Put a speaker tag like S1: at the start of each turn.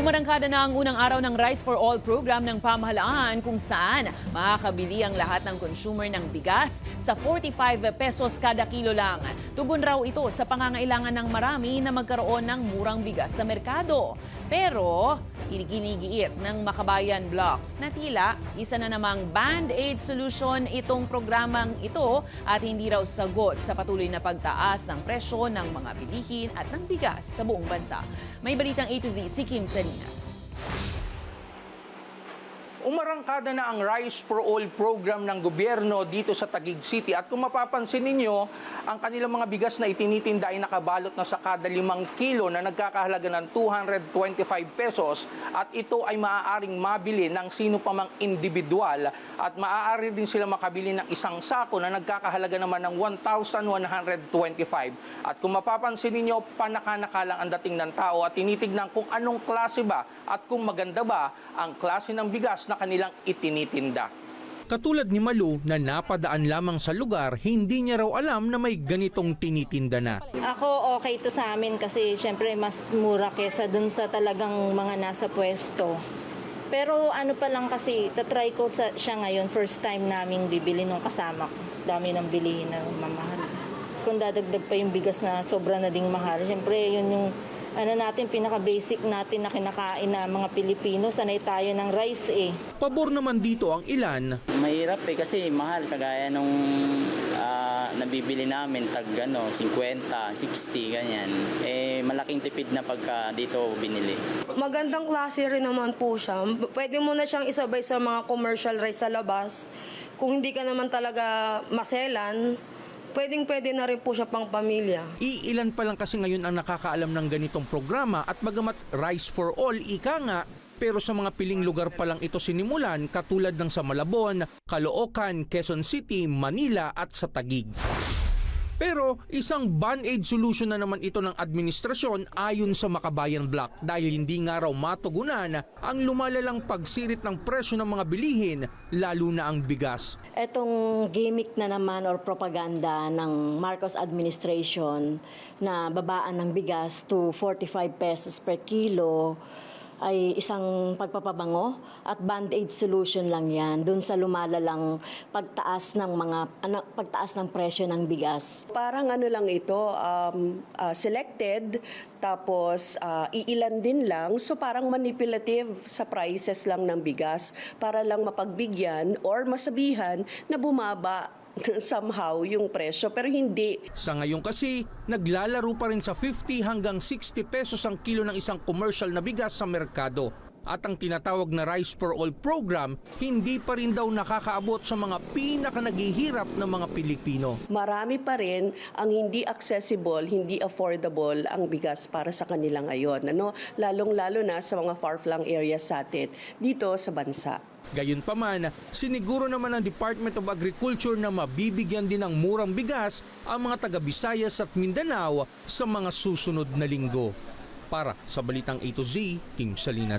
S1: Umarangkada na ang unang araw ng Rice for All program ng pamahalaan kung saan makakabili ang lahat ng consumer ng bigas sa 45 pesos kada kilo lang. Tugon raw ito sa pangangailangan ng marami na magkaroon ng murang bigas sa merkado. Pero iginigiit ng Makabayan Bloc na tila isa na namang band-aid solution itong programang ito at hindi raw sagot sa patuloy na pagtaas ng presyo ng mga bilihin at ng bigas sa buong bansa. May balitang A to Z si Kim Salinas.
S2: Umarangkada na ang Rice for All program ng gobyerno dito sa Taguig City. At kung mapapansin ninyo, ang kanilang mga bigas na itinitinda ay nakabalot na sa kada 5 kilo na nagkakahalaga ng 225 pesos. At ito ay maaaring mabili ng sino pa mang individual. At maaari din sila makabili ng isang sako na nagkakahalaga naman ng 1,125. At kung mapapansin ninyo, panaka-naka lang ang dating ng tao at tinitignan kung anong klase ba at kung maganda ba ang klase ng bigas na kanilang itinitinda.
S3: Katulad ni Malu na napadaan lamang sa lugar, hindi niya raw alam na may ganitong tinitinda na.
S4: Ako okay to sa amin kasi syempre mas mura kesa dun sa talagang mga nasa pwesto. Pero ano pa lang kasi, tatry ko siya ngayon, first time naming bibili nung kasama ko. Dami ng bilihin na mamahal. Kung dadagdag pa yung bigas na sobra na ding mahal, syempre yun yung pinaka-basic natin na kinakain na mga Pilipino, sanay tayo ng rice eh.
S3: Pabor naman dito ang ilan.
S5: Mahirap kasi mahal kagaya nung nabibili namin tag 50, 60 ganyan. Malaking tipid na pagka dito binili.
S6: Magandang klase rin naman po siya. Pwede mo na siyang isabay sa mga commercial rice sa labas. Kung hindi ka naman talaga maselan, pwedeng-pwede na rin po siya pang pamilya.
S3: Iilan pa lang kasi ngayon ang nakakaalam ng ganitong programa at bagamat Rice for All, ika nga, pero sa mga piling lugar pa lang ito sinimulan katulad ng sa Malabon, Caloocan, Quezon City, Manila at sa Taguig. Pero isang band-aid solution na naman ito ng administrasyon ayon sa Makabayan Bloc dahil hindi nga raw matugunan ang lumalalang pagsirit ng presyo ng mga bilihin, lalo na ang bigas.
S7: Etong gimmick na naman or propaganda ng Marcos administration na babaan ng bigas to 45 pesos per kilo ay isang pagpapabango at band-aid solution lang yan dun sa lumalalang pagtaas ng presyo ng bigas.
S8: Parang lang ito, selected, tapos iilan din lang, so parang manipulative sa prices lang ng bigas para lang mapagbigyan or masabihan na bumaba somehow yung presyo, pero hindi.
S3: Sa ngayon kasi, naglalaro pa rin sa 50 hanggang 60 pesos ang kilo ng isang commercial na bigas sa merkado. At ang tinatawag na Rice for All program, hindi pa rin daw nakakaabot sa mga pinaka-naghihirap na mga Pilipino.
S8: Marami pa rin ang hindi accessible, hindi affordable ang bigas para sa kanila ngayon. Lalong-lalo na sa mga far-flung areas sa atin, dito sa bansa.
S3: Gayunpaman, siniguro naman ng Department of Agriculture na mabibigyan din ng murang bigas ang mga taga-Visayas at Mindanao sa mga susunod na linggo. Para sa Balitang A to Z, Kim Salinas.